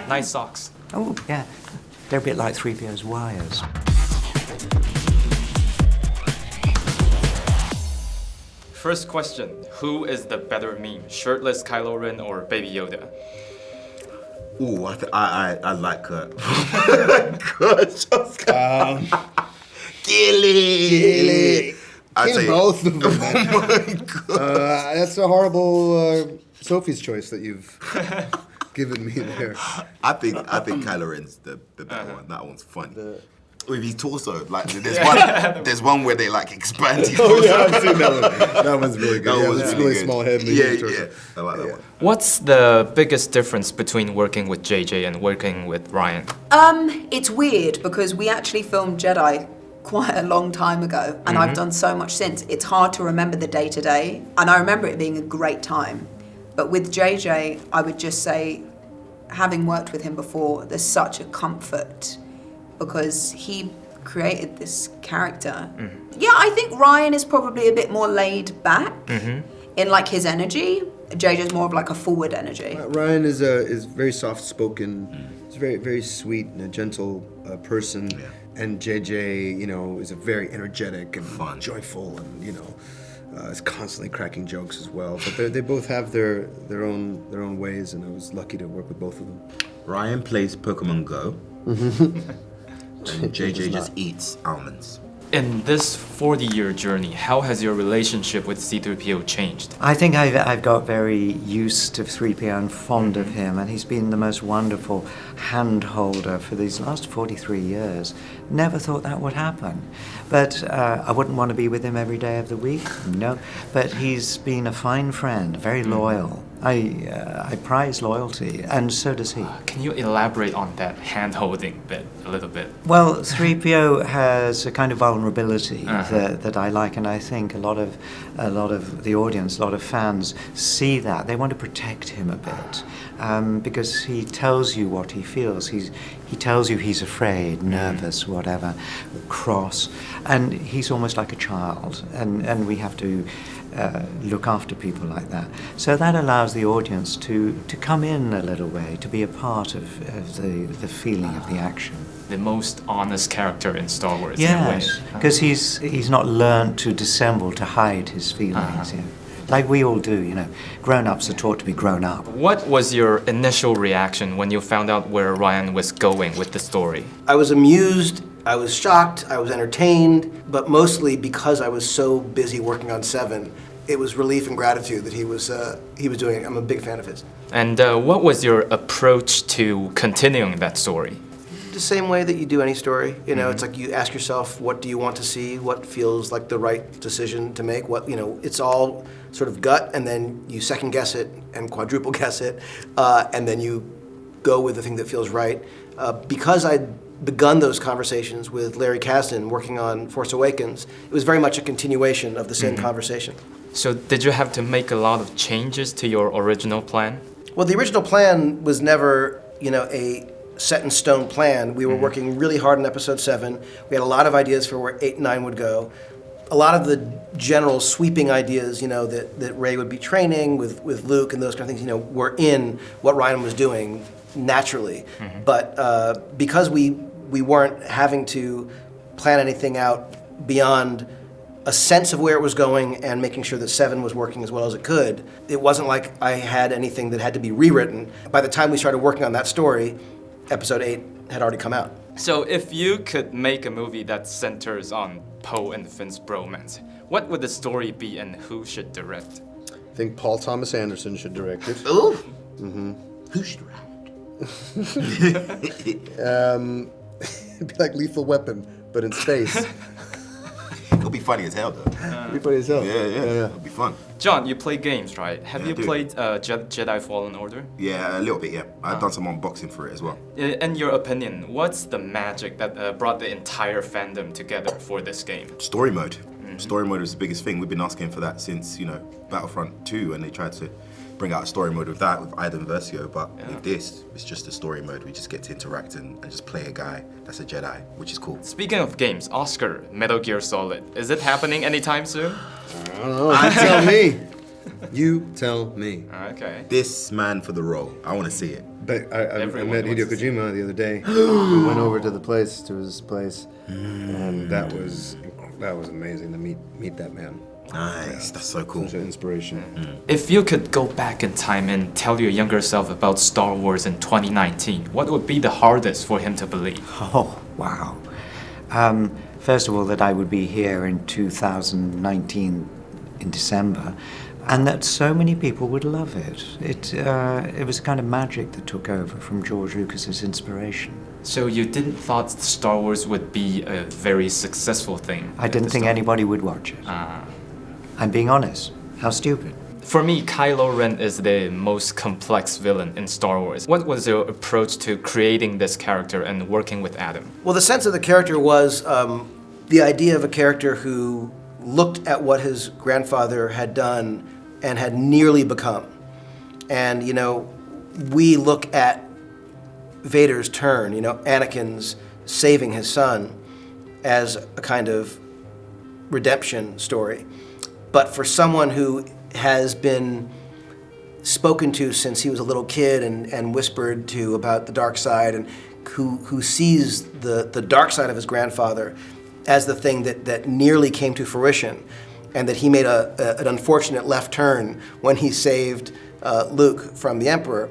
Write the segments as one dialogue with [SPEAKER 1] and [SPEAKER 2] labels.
[SPEAKER 1] Nice socks.
[SPEAKER 2] Oh, yeah. They're a bit like 3PO's wires.
[SPEAKER 1] First question, who is the better meme? Shirtless Kylo Ren or Baby Yoda?
[SPEAKER 3] Ooh, I like Kurt. Gilly.
[SPEAKER 4] I say both of them. Man.
[SPEAKER 3] Oh my God.
[SPEAKER 4] That's a horrible Sophie's choice that you've given me there.
[SPEAKER 3] I think Kylo Ren's the better one. That one's funny. With his torso, like there's one where they like expand his torso.
[SPEAKER 4] Oh yeah, I've seen that one. That one's really good.
[SPEAKER 3] That one's
[SPEAKER 4] it's
[SPEAKER 3] really
[SPEAKER 4] really
[SPEAKER 3] good.
[SPEAKER 4] small head.
[SPEAKER 3] Yeah. I like that one.
[SPEAKER 1] What's the biggest difference between working with JJ and working with Ryan?
[SPEAKER 5] It's weird because we actually filmed Jedi quite a long time ago, and I've done so much since. It's hard to remember the day-to-day, and I remember it being a great time. But with JJ, I would just say, having worked with him before, there's such a comfort because he created this character. Yeah, I think Ryan is probably a bit more laid back in like his energy. JJ's more of like a forward energy.
[SPEAKER 4] Ryan is very soft-spoken. He's very, very sweet and a gentle person. Yeah. And JJ, you know, is a very energetic and
[SPEAKER 3] fun,
[SPEAKER 4] joyful, and you know, is constantly cracking jokes as well. But they both have their own ways, and I was lucky to work with both of them.
[SPEAKER 3] Ryan plays Pokemon Go. And JJ just eats almonds.
[SPEAKER 1] In this 40-year journey, how has your relationship with C-3PO changed?
[SPEAKER 2] I think I've got very used to 3PO and fond of him, and he's been the most wonderful hand-holder for these last 43 years. Never thought that would happen. But I wouldn't want to be with him every day of the week, no. But he's been a fine friend, very loyal. I prize loyalty, and so does he.
[SPEAKER 1] Can you elaborate on that hand-holding bit a little bit?
[SPEAKER 2] Well, 3PO has a kind of vulnerability that I like, and I think a lot of the audience, a lot of fans see that. They want to protect him a bit because he tells you what he feels. He tells you he's afraid, nervous, whatever, cross, and he's almost like a child, and we have to look after people like that. So that allows the audience to come in a little way, to be a part of the feeling of the action.
[SPEAKER 1] The most honest character in Star Wars, in a way.
[SPEAKER 2] Yes, because he's not learned to dissemble, to hide his feelings, you know. Like we all do, you know. Grown-ups are taught to be grown up.
[SPEAKER 1] What was your initial reaction when you found out where Ryan was going with the story?
[SPEAKER 6] I was amused, I was shocked, I was entertained, but mostly because I was so busy working on 7, it was relief and gratitude that he was doing it. I'm a big fan of his.
[SPEAKER 1] And what was your approach to continuing that story?
[SPEAKER 6] The same way that you do any story. You know, it's like you ask yourself, what do you want to see? What feels like the right decision to make? What, you know, it's all sort of gut, and then you second guess it and quadruple guess it, and then you go with the thing that feels right. Because I'd begun those conversations with Larry Kasdan working on Force Awakens, it was very much a continuation of the same conversation.
[SPEAKER 1] So did you have to make a lot of changes to your original plan?
[SPEAKER 6] Well, the original plan was never, you know, a set-in-stone plan. We were working really hard on Episode 7. We had a lot of ideas for where 8 and 9 would go. A lot of the general sweeping ideas, you know, that Rey would be training with Luke and those kind of things, you know, were in what Ryan was doing naturally. But because we weren't having to plan anything out beyond a sense of where it was going and making sure that 7 was working as well as it could, it wasn't like I had anything that had to be rewritten. By the time we started working on that story, Episode 8 had already come out.
[SPEAKER 1] So if you could make a movie that centers on Poe and Finn's bromance, what would the story be and who should direct?
[SPEAKER 4] I think Paul Thomas Anderson should direct it.
[SPEAKER 3] Ooh. Who should write?
[SPEAKER 4] It'd be like Lethal Weapon, but in space.
[SPEAKER 3] It'll be funny as hell, though.
[SPEAKER 4] It'd be funny as hell.
[SPEAKER 3] Yeah. It'll be fun.
[SPEAKER 1] John, you play games, right? Have
[SPEAKER 3] Yeah,
[SPEAKER 1] you
[SPEAKER 3] I do.
[SPEAKER 1] played Jedi Fallen Order?
[SPEAKER 3] Yeah, a little bit, yeah. I've done some unboxing for it as well.
[SPEAKER 1] In your opinion, what's the magic that brought the entire fandom together for this game?
[SPEAKER 3] Story mode. Story mode is the biggest thing. We've been asking for that since, you know, Battlefront 2, and they tried to bring out a story mode with that, with Iden Versio, but with this, it's just a story mode. We just get to interact and just play a guy that's a Jedi, which is cool.
[SPEAKER 1] Speaking of games, Oscar, Metal Gear Solid, is it happening anytime soon?
[SPEAKER 4] I don't know. You tell me. You tell me.
[SPEAKER 1] Okay.
[SPEAKER 3] This man for the role. I want to see it.
[SPEAKER 4] But I
[SPEAKER 1] Everyone
[SPEAKER 4] met
[SPEAKER 1] wants
[SPEAKER 4] Hideo
[SPEAKER 1] to see
[SPEAKER 4] Kojima the other day. We went over to his place, and that was amazing to meet that man.
[SPEAKER 3] Nice. That's so cool.
[SPEAKER 4] Such an inspiration.
[SPEAKER 1] If you could go back in time and tell your younger self about Star Wars in 2019, what would be the hardest for him to believe?
[SPEAKER 2] Oh, wow. First of all, that I would be here in 2019 in December, and that so many people would love it. It was kind of magic that took over from George Lucas's inspiration.
[SPEAKER 1] So you didn't thought Star Wars would be a very successful thing?
[SPEAKER 2] I didn't think anybody would watch it. I'm being honest. How stupid.
[SPEAKER 1] For me, Kylo Ren is the most complex villain in Star Wars. What was your approach to creating this character and working with Adam?
[SPEAKER 6] Well, the sense of the character was the idea of a character who looked at what his grandfather had done and had nearly become. And, you know, we look at Vader's turn, you know, Anakin's saving his son as a kind of redemption story. But for someone who has been spoken to since he was a little kid and whispered to about the dark side, and who sees the dark side of his grandfather as the thing that nearly came to fruition, and that he made an unfortunate left turn when he saved Luke from the Emperor.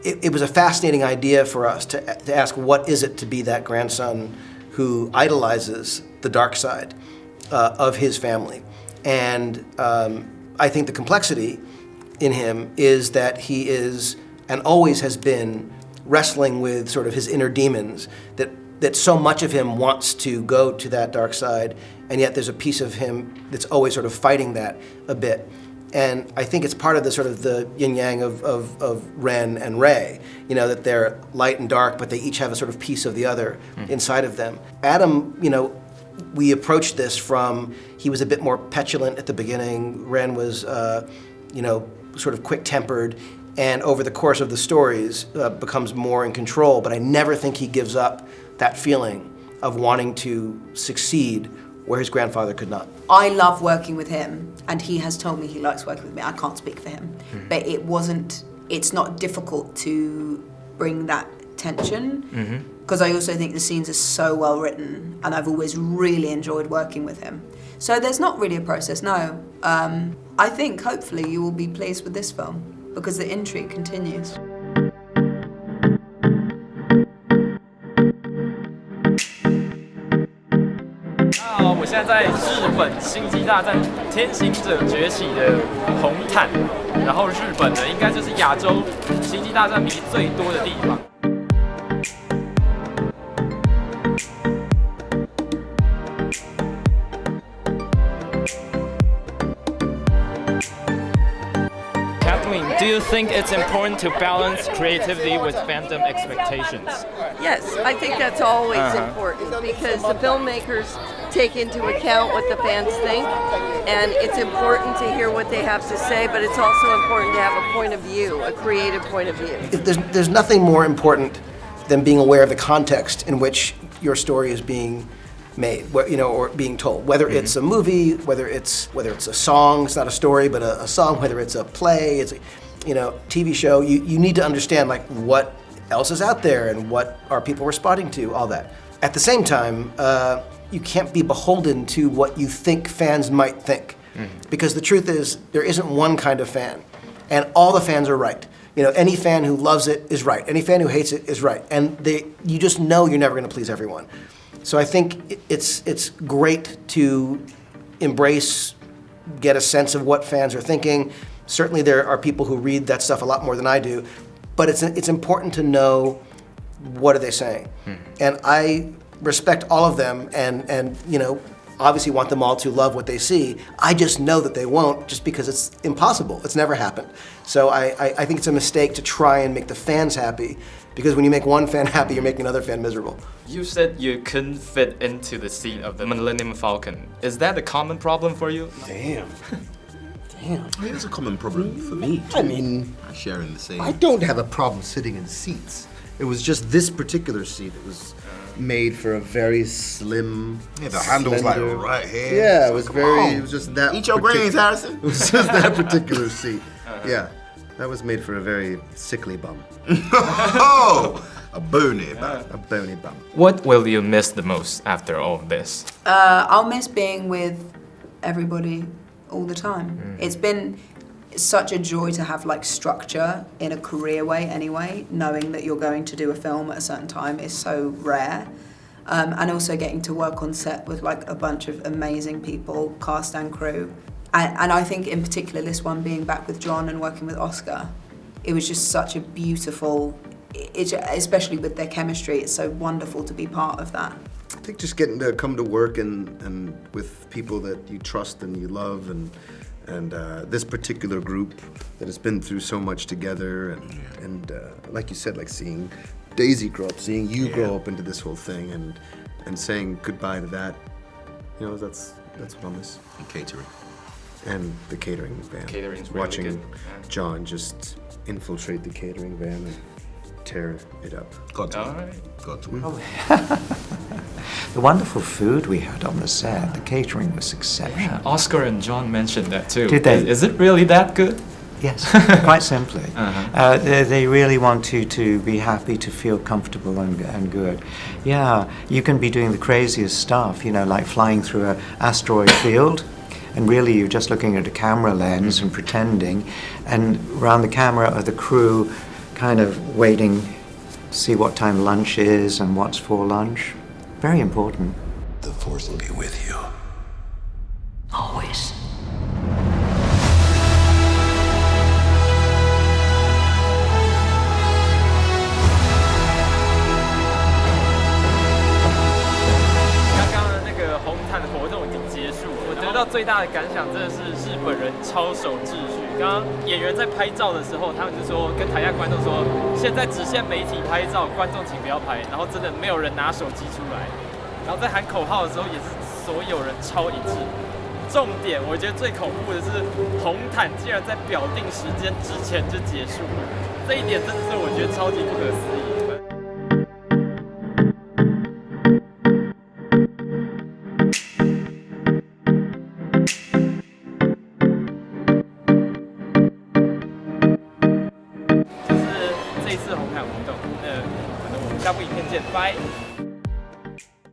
[SPEAKER 6] It was a fascinating idea for us to ask, what is it to be that grandson who idolizes the dark side of his family? And I think the complexity in him is that he is, and always has been, wrestling with sort of his inner demons, that so much of him wants to go to that dark side, and yet there's a piece of him that's always sort of fighting that a bit. And I think it's part of the sort of the yin-yang of Ren and Rey, you know, that they're light and dark, but they each have a sort of piece of the other inside of them. Adam, you know, we approached this from, he was a bit more petulant at the beginning. Ren was, you know, sort of quick-tempered, and over the course of the stories becomes more in control. But I never think he gives up that feeling of wanting to succeed where his grandfather could not.
[SPEAKER 5] I love working with him, and he has told me he likes working with me. I can't speak for him, but it's not difficult to bring that tension, because I also think the scenes are so well written, and I've always really enjoyed working with him. So there's not really a process, no. I think hopefully you will be pleased with this film, because the intrigue continues.
[SPEAKER 1] 我现在在日本星际大战天行者崛起的红毯，然后日本呢，应该就是亚洲星际大战迷最多的地方。Do you think it's important to balance creativity with fandom expectations?
[SPEAKER 7] Yes, I think that's always important, because the filmmakers take into account what the fans think, and it's important to hear what they have to say, but it's also important to have a point of view, a creative point of view.
[SPEAKER 6] There's nothing more important than being aware of the context in which your story is being made, you know, or being told. Whether it's a movie, whether it's a song, it's not a story, but a song, whether it's a play, it's a, you know, TV show, you need to understand like what else is out there and what are people responding to, all that. At the same time, you can't be beholden to what you think fans might think, because the truth is there isn't one kind of fan, and all the fans are right. You know, any fan who loves it is right. Any fan who hates it is right, and you just know you're never going to please everyone. So I think it's great to embrace, get a sense of what fans are thinking. Certainly there are people who read that stuff a lot more than I do, but it's important to know what are they saying. And I respect all of them, and you know, obviously want them all to love what they see. I just know that they won't, just because it's impossible. It's never happened. So I think it's a mistake to try and make the fans happy, because when you make one fan happy, you're making another fan miserable.
[SPEAKER 1] You said you couldn't fit into the scene of the Millennium Falcon. Is that a common problem for you?
[SPEAKER 4] Damn.
[SPEAKER 3] I mean, it's a common problem for me.
[SPEAKER 4] I mean,
[SPEAKER 3] sharing the same.
[SPEAKER 4] I don't have a problem sitting in seats. It was just this particular seat. It was made for a very slim.
[SPEAKER 3] Yeah, the handle's like
[SPEAKER 4] slender-
[SPEAKER 3] right here.
[SPEAKER 4] Yeah,
[SPEAKER 3] It's
[SPEAKER 4] it was
[SPEAKER 3] like,
[SPEAKER 4] very.
[SPEAKER 3] come on.
[SPEAKER 4] It was just that.
[SPEAKER 3] Eat your greens, Harrison.
[SPEAKER 4] It was just that particular seat. Yeah, that was made for a very sickly bum,
[SPEAKER 3] Oh, a bony man.
[SPEAKER 4] a bony bum.
[SPEAKER 1] What will you miss the most after all of this?
[SPEAKER 5] I'll miss being with everybody all the time. It's been such a joy to have like structure in a career way anyway. Knowing that you're going to do a film at a certain time is so rare. And also getting to work on set with like a bunch of amazing people, cast and crew. And I think in particular this one being back with John and working with Oscar, it was just such a beautiful, especially with their chemistry, it's so wonderful to be part of that.
[SPEAKER 4] I think just getting to come to work and with people that you trust and you love and this particular group that has been through so much together and like you said, like seeing Daisy grow up, seeing you grow up into this whole thing and saying goodbye to that, you know, that's what I'll miss.
[SPEAKER 3] And catering.
[SPEAKER 4] And the catering van.
[SPEAKER 1] Catering's really
[SPEAKER 4] Watching
[SPEAKER 1] good. Yeah.
[SPEAKER 4] John just infiltrate the catering van and tear it up.
[SPEAKER 3] God's
[SPEAKER 1] All
[SPEAKER 3] will.
[SPEAKER 1] right.
[SPEAKER 3] God's will.
[SPEAKER 2] The wonderful food we had on the set, the catering was exceptional.
[SPEAKER 1] Yeah, Oscar and John mentioned that too.
[SPEAKER 2] Did they?
[SPEAKER 1] Is it really that good?
[SPEAKER 2] Yes, quite simply. They really want you to be happy, to feel comfortable and good. Yeah, you can be doing the craziest stuff, you know, like flying through an asteroid field, and really you're just looking at a camera lens and pretending, and around the camera are the crew kind of waiting to see what time lunch is and what's for lunch. Very important.
[SPEAKER 8] The Force will be with you.
[SPEAKER 2] Always.
[SPEAKER 1] 得到最大的感想真的是日本人操守秩序。刚刚演员在拍照的时候，他们就说跟台下观众说，现在只限媒体拍照，观众请不要拍。然后真的没有人拿手机出来。然后在喊口号的时候，也是所有人超一致。重点，我觉得最恐怖的是红毯竟然在表定时间之前就结束了，这一点真的是我觉得超级不可思议。下部影片见，拜。